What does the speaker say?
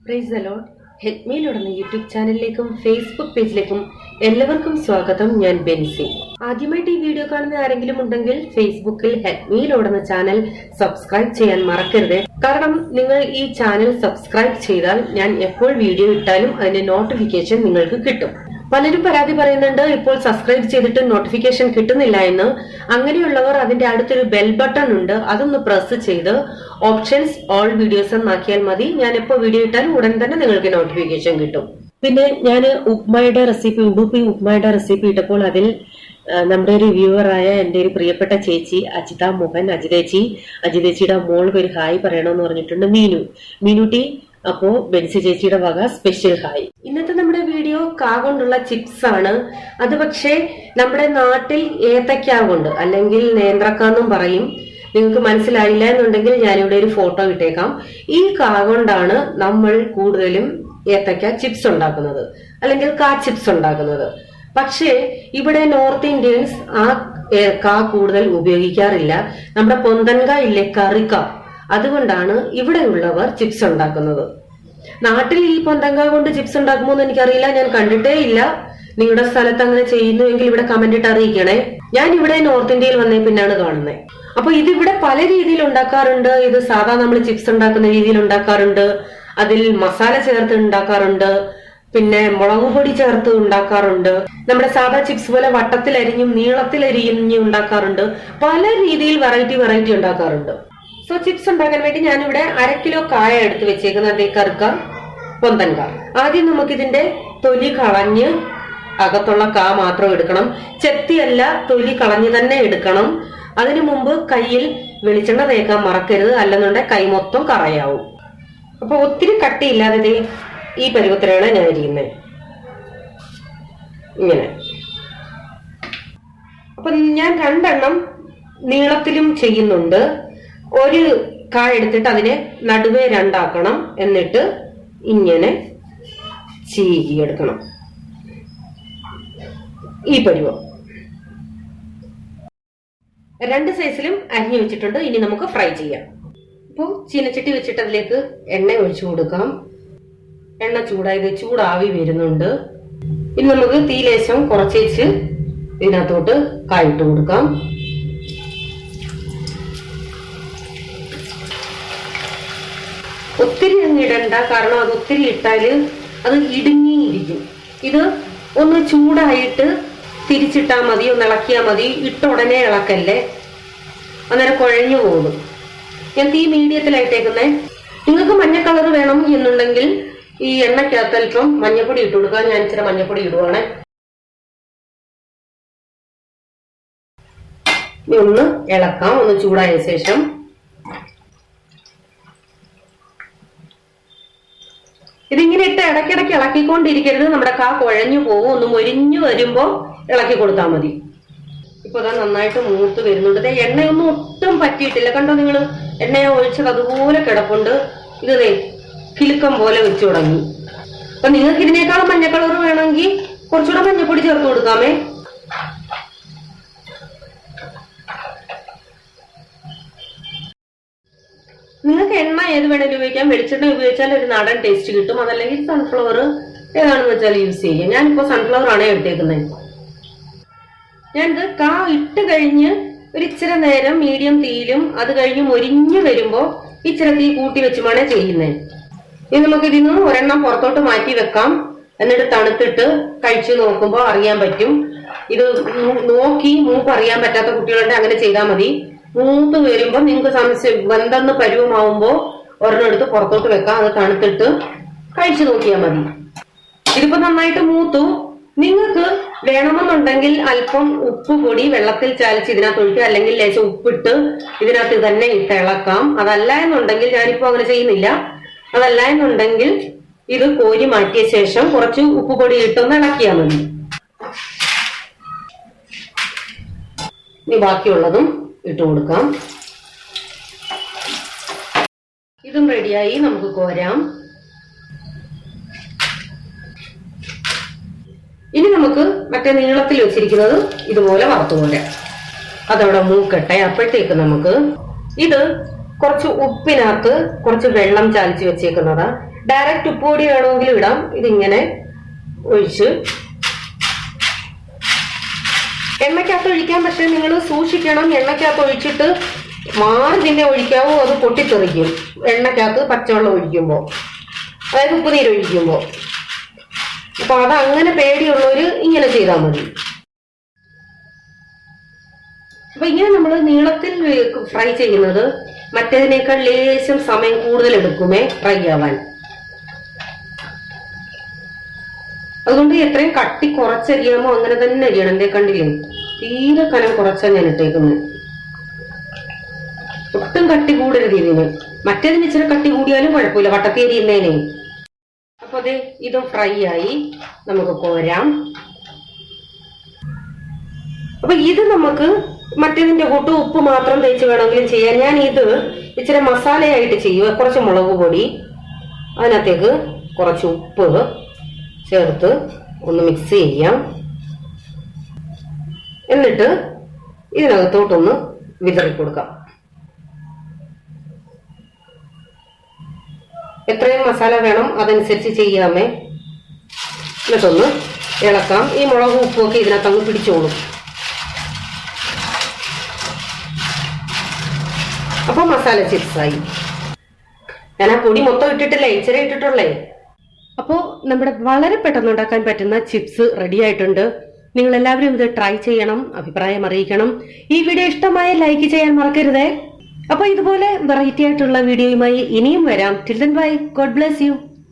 Praise the Lord. Help me Lord എന്ന YouTube ചാനലിലേക്കും Facebook പേജിലേക്കും എല്ലാവർക്കും സ്വാഗതം. ഞാൻ ബെൻസി. ആദ്യമായിട്ട് ഈ വീഡിയോ കാണുന്ന ആരെങ്കിലും ഉണ്ടെങ്കിൽ ഫേസ്ബുക്കിൽ ഹെൽപ്പ് മീ ലോർഡ് എന്ന ചാനൽ സബ്സ്ക്രൈബ് ചെയ്യാൻ മറക്കരുത്. കാരണം നിങ്ങൾ ഈ ചാനൽ സബ്സ്ക്രൈബ് ചെയ്താൽ ഞാൻ എപ്പോൾ വീഡിയോ ഇട്ടാലും അതിന്റെ നോട്ടിഫിക്കേഷൻ നിങ്ങൾക്ക് കിട്ടും. പലരും പരാതി പറയുന്നുണ്ട്, ഇപ്പോൾ സബ്സ്ക്രൈബ് ചെയ്തിട്ട് നോട്ടിഫിക്കേഷൻ കിട്ടുന്നില്ല എന്ന്. അങ്ങനെയുള്ളവർ അതിന്റെ അടുത്തൊരു ബെൽ ബട്ടൺ ഉണ്ട്, അതൊന്ന് പ്രസ് ചെയ്ത് ഓപ്ഷൻസ് ഓൾ വീഡിയോസ് എന്നാക്കിയാൽ മതി. ഞാൻ എപ്പോൾ വീഡിയോ ഇട്ടാലും ഉടൻ തന്നെ നിങ്ങൾക്ക് നോട്ടിഫിക്കേഷൻ കിട്ടും. പിന്നെ ഞാൻ ഉപ്മയുടെ റെസിപ്പി, ഉടുപ്പി ഉപ്മയുടെ റെസിപ്പി ഇട്ടപ്പോൾ അതിൽ നമ്മുടെ ഒരു വ്യൂവറായ എന്റെ ഒരു പ്രിയപ്പെട്ട ചേച്ചി അജിത മോഹൻ, അജിതേച്ചിയുടെ മോൾക്ക് ഒരു ഹായ് പറയണമെന്ന് പറഞ്ഞിട്ടുണ്ട്. മീനുട്ടി. അപ്പോ ബെൻസി ചേച്ചിയുടെ വക സ്പെഷ്യൽ ഹായ്. ഇന്നത്തെ നമ്മുടെ വീഡിയോ കാ കൊണ്ടുള്ള ചിപ്സ് ആണ്. അത് പക്ഷേ നമ്മുടെ നാട്ടിൽ ഏത്തക്ക കൊണ്ട് അല്ലെങ്കിൽ നേന്ത്രക്കാന്നും പറയും. നിങ്ങൾക്ക് മനസ്സിലായില്ല എന്നുണ്ടെങ്കിൽ ഞാനിവിടെ ഒരു ഫോട്ടോ ഇട്ടേക്കാം. ഈ കാ കൊണ്ടാണ് നമ്മൾ കൂടുതലും ഏത്തക്ക ചിപ്സ് ഉണ്ടാക്കുന്നത്, അല്ലെങ്കിൽ കാ ചിപ്സ് ഉണ്ടാക്കുന്നത്. പക്ഷേ ഇവിടെ നോർത്ത് ഇന്ത്യൻസ് ആ കാ കൂടുതൽ ഉപയോഗിക്കാറില്ല. നമ്മുടെ പൊന്തൻക ഇല്ലേ, കറിക്ക, അതുകൊണ്ടാണ് ഇവിടെയുള്ളവർ ചിപ്സ് ഉണ്ടാക്കുന്നത്. നാട്ടിൽ ഈ പൊന്തങ്ക കൊണ്ട് ചിപ്സ് ഉണ്ടാക്കുമോ എന്ന് എനിക്കറിയില്ല, ഞാൻ കണ്ടിട്ടേ ഇല്ല. നിങ്ങളുടെ സ്ഥലത്ത് അങ്ങനെ ചെയ്യുന്നുവെങ്കിൽ ഇവിടെ കമന്റ് ഇട്ട് അറിയിക്കണേ. ഞാൻ ഇവിടെ നോർത്ത് ഇന്ത്യയിൽ വന്നേ പിന്നാണ് കാണുന്നത്. അപ്പൊ ഇതിവിടെ പല രീതിയിൽ ഉണ്ടാക്കാറുണ്ട്. ഇത് സാധാ നമ്മൾ ചിപ്സ് ഉണ്ടാക്കുന്ന രീതിയിൽ ഉണ്ടാക്കാറുണ്ട്, അതിൽ മസാല ചേർത്ത് ഉണ്ടാക്കാറുണ്ട്, പിന്നെ മുളക് പൊടി ചേർത്ത് ഉണ്ടാക്കാറുണ്ട്, നമ്മുടെ സാധാ ചിപ്സ് പോലെ വട്ടത്തിലരിഞ്ഞും നീളത്തിലരിഞ്ഞും ഉണ്ടാക്കാറുണ്ട്. പല രീതിയിൽ വെറൈറ്റി ഉണ്ടാക്കാറുണ്ട്. സോ ചിപ്സ് ഉണ്ടാക്കാൻ വേണ്ടി ഞാനിവിടെ 1/2 കിലോ കായ എടുത്ത് വെച്ചേക്കുന്നത്. അതേ കറുക്ക പൊന്തൻക. ആദ്യം നമുക്കിതിന്റെ തൊലി കളഞ്ഞ് അകത്തുള്ള കാ മാത്രം എടുക്കണം. ചെത്തിയല്ല, തൊലി കളഞ്ഞ് തന്നെ എടുക്കണം. അതിനു മുമ്പ് കയ്യിൽ വെളിച്ചെണ്ണ തേക്കാൻ മറക്കരുത്, അല്ലെന്നുണ്ടെങ്കിൽ കൈ മൊത്തം കറയാവും. അപ്പൊ ഒത്തിരി കട്ടിയില്ലാതെ ഈ പരുവത്തിലാണ് ഞാൻ ഇരിക്കുന്നത്. ഇങ്ങനെ. അപ്പൊ ഞാൻ 2 എണ്ണം നീളത്തിലും ചെയ്യുന്നുണ്ട്. ഒരു കായ എടുത്തിട്ട് അതിനെ നടുവേ 2 ആക്കണം. എന്നിട്ട് ഇങ്ങനെ ചീകിയെടുക്കണം. ഈ പരുവം 2 സൈസിലും അരിഞ്ഞു വെച്ചിട്ടുണ്ട്. ഇനി നമുക്ക് ഫ്രൈ ചെയ്യാം. അപ്പോൾ ചീനച്ചട്ടി വെച്ചിട്ട് അതിലേക്ക് എണ്ണ ഒഴിച്ചു കൊടുക്കാം. എണ്ണ ചൂടായി വരുന്നുണ്ട്. ഇനി നമുക്ക് തീ ലേശം കുറച്ചേച്ച് ഇതിനകത്തോട്ട് കായിട്ട് കൊടുക്കാം. ഒത്തിരി അങ്ങ് ഇടണ്ട, കാരണം അത് ഒത്തിരി ഇട്ടാല് അത് ഇടുങ്ങിയിരിക്കും. ഇത് ഒന്ന് ചൂടായിട്ട് തിരിച്ചിട്ടാ മതി, ഒന്ന് ഇളക്കിയാൽ മതി. ഇട്ട ഉടനെ ഇളക്കല്ലേ, അന്നേരം കുഴഞ്ഞു പോകും. ഞാൻ തീ മീഡിയത്തിലായിട്ടേക്കുന്നേ. നിങ്ങൾക്ക് മഞ്ഞ കളർ വേണം എന്നുണ്ടെങ്കിൽ ഈ എണ്ണയ്ക്കകത്ത് അല്പം മഞ്ഞപ്പൊടി ഇട്ട് കൊടുക്കുക. ഞാൻ ഇച്ചിരി മഞ്ഞപ്പൊടി ഇടുവാണ്. ഇനി ഒന്ന് ഇളക്കാം, ഒന്ന് ചൂടായ ശേഷം. ഇതിങ്ങനെ ഇട്ട് ഇടയ്ക്കിടയ്ക്ക് ഇളക്കിക്കൊണ്ടിരിക്കരുത്, നമ്മുടെ കാ കുഴഞ്ഞു പോകും. ഒന്ന് മൊരിഞ്ഞു വരുമ്പോ ഇളക്കി കൊടുത്താൽ മതി. ഇപ്പൊ അതാ നന്നായിട്ട് മൂത്ത് വരുന്നുണ്ട്. എണ്ണയൊന്നും ഒട്ടും പറ്റിയിട്ടില്ല, കണ്ടോ നിങ്ങള്? എണ്ണയെ ഒഴിച്ചത് അതുപോലെ കിടപ്പുണ്ട്. ഇത് കിലുക്കം പോലെ വെച്ചു തുടങ്ങി. അപ്പൊ നിങ്ങൾക്ക് ഇതിനേക്കാളും മഞ്ഞ കളർ വേണമെങ്കിൽ കുറച്ചുകൂടെ മഞ്ഞപ്പൊടി ചേർത്ത് കൊടുക്കാമേ. നിങ്ങൾക്ക് എണ്ണ ഏത് വേണേലും ഉപയോഗിക്കാം. വെളിച്ചെണ്ണ ഉപയോഗിച്ചാൽ ഒരു നാടൻ ടേസ്റ്റ് കിട്ടും. അതല്ലെങ്കിൽ സൺഫ്ലവർ ഏതാണെന്ന് വെച്ചാൽ യൂസ് ചെയ്യാം. ഞാനിപ്പോ സൺഫ്ലവർ ആണ് എടുത്തേക്കുന്നത്. ഞാനിത് കാ ഇട്ട് കഴിഞ്ഞ് ഒരു ഇച്ചിരി നേരം മീഡിയം തീയിലും, അത് കഴിഞ്ഞ് മൊരിഞ്ഞു വരുമ്പോ ഇച്ചിരി തീ കൂട്ടി വെച്ചുമാണ് ചെയ്യുന്നത്. ഇനി നമുക്ക് ഇതിന്ന് ഒരെണ്ണം പുറത്തോട്ട് മാറ്റി വെക്കാം. എന്നിട്ട് തണുത്തിട്ട് കഴിച്ചു നോക്കുമ്പോ അറിയാൻ പറ്റും. ഇത് നോക്കി മൂപ്പ് അറിയാൻ പറ്റാത്ത കുട്ടികളുടെ അങ്ങനെ ചെയ്താൽ മതി. മൂത്ത് വരുമ്പോ നിങ്ങൾക്ക് സംശയം വെന്തെന്ന് പരുവമാവുമ്പോ ഒരെണ്ണം എടുത്ത് പുറത്തോട്ട് വെക്കാം. അത് തണുത്തിട്ട് കഴിച്ചു നോക്കിയാൽ മതി. ഇതിപ്പോ നന്നായിട്ട് മൂത്തു. നിങ്ങൾക്ക് വേണമെന്നുണ്ടെങ്കിൽ അല്പം ഉപ്പ് പൊടി വെള്ളത്തിൽ ചാലിച്ച് ഇതിനകത്ത് ഒഴിക്കുക, അല്ലെങ്കിൽ ലേശം ഉപ്പിട്ട് ഇതിനകത്ത് തന്നെ ഇട്ട് ഇളക്കാം. അതല്ല എന്നുണ്ടെങ്കിൽ, ഞാനിപ്പോ അങ്ങനെ ചെയ്യുന്നില്ല, അതല്ല എന്നുണ്ടെങ്കിൽ ഇത് കോരി മാറ്റിയ ശേഷം കുറച്ച് ഉപ്പ് പൊടി ഇട്ടൊന്ന് ഇളക്കിയാൽ മതി. ഇനി ബാക്കിയുള്ളതും ഇട്ട് കൊടുക്കാം. ഇതും റെഡിയായി, നമുക്ക് കോരാം. ഇനി നമുക്ക് മറ്റേ നീളത്തിൽ വെച്ചിരിക്കുന്നത് ഇതുപോലെ വറുത്തു പോരാം. അതവിടെ മൂക്കട്ടെ. അപ്പോഴത്തേക്ക് നമുക്ക് ഇത് കുറച്ച് ഉപ്പിനകത്ത് കുറച്ച് വെള്ളം ചാലിച്ച് വെച്ചേക്കുന്നതാ. ഡയറക്റ്റ് ഉപ്പ് പൊടി വേണമെങ്കിലും ഇടാം. ഇതിങ്ങനെ ഒഴിച്ച് എണ്ണയ്ക്കകത്ത് ഒഴിക്കാൻ, പക്ഷെ നിങ്ങൾ സൂക്ഷിക്കണം. എണ്ണയ്ക്കകത്ത് ഒഴിച്ചിട്ട് മാറി പിന്നെ ഒഴിക്കാവൂ, അത് പൊട്ടിത്തെറിക്കും. എണ്ണയ്ക്കകത്ത് പച്ചവെള്ളം ഒഴിക്കുമ്പോൾ, അതായത് ഉപ്പുനീര് ഒഴിക്കുമ്പോൾ. അപ്പൊ അത് അങ്ങനെ പേടിയുള്ളവര് ഇങ്ങനെ ചെയ്താൽ മതി. അപ്പൊ ഇങ്ങനെ നമ്മൾ നീളത്തിൽ ഫ്രൈ ചെയ്യുന്നത് മറ്റേതിനേക്കാൾ ലേശം സമയം കൂടുതൽ എടുക്കുമേ ഫ്രൈ ആവാൻ. അതുകൊണ്ട് എത്രയും കട്ടി കുറച്ചരിയാമോ അങ്ങനെ തന്നെ അരിയണം. എന്തേ കണ്ടില്ലേ, തീരെ കനം കുറച്ചാണ് ഞാൻ ഇട്ടേക്കുന്നത്. ഒട്ടും കട്ടി കൂടരുത് ഇതിന്. മറ്റേതിന് ഇച്ചിരി കട്ടി കൂടിയാലും കുഴപ്പമില്ല, വട്ടത്തി അരിയുന്നതിനെ. അപ്പൊ അതെ, ഇതും ഫ്രൈ ആയി, നമുക്ക് കോരാം. അപ്പൊ ഇത് നമുക്ക് മറ്റേതിന്റെ കൂട്ട് ഉപ്പ് മാത്രം തേച്ച് വേണമെങ്കിലും ചെയ്യാം. ഞാൻ ഇത് ഇച്ചിരി മസാലയായിട്ട് ചെയ്യുക. കുറച്ച് മുളക് പൊടി, അതിനകത്തേക്ക് കുറച്ച് ഉപ്പ് ചേർത്ത് ഒന്ന് മിക്സ് ചെയ്യാം. എന്നിട്ട് ഇതിനകത്തോട്ടൊന്ന് വിതറി കൊടുക്കാം. എത്രയും മസാല വേണം അതനുസരിച്ച് ചെയ്യാമേ. എന്നിട്ടൊന്ന് ഇളക്കാം. ഈ മുളകും ഉപ്പുമൊക്കെ ഇതിനകത്ത് അങ്ങ് പിടിച്ചോളും. അപ്പൊ മസാല ചിപ്സായി. ഞാൻ ആ പൊടി മൊത്തം ഇട്ടിട്ടില്ലേ, ഇച്ചിരി ഇട്ടിട്ടുള്ളേ. അപ്പോ നമ്മുടെ വളരെ പെട്ടെന്ന് ഉണ്ടാക്കാൻ പറ്റുന്ന ചിപ്സ് റെഡി ആയിട്ടുണ്ട്. നിങ്ങൾ എല്ലാവരും ഇത് ട്രൈ ചെയ്യണം, അഭിപ്രായം അറിയിക്കണം. ഈ വീഡിയോ ഇഷ്ടമായ ലൈക്ക് ചെയ്യാൻ മറക്കരുതേ. അപ്പൊ ഇതുപോലെ വെറൈറ്റി ആയിട്ടുള്ള വീഡിയോയുമായി ഇനിയും വരാം. Till then bye, God bless you.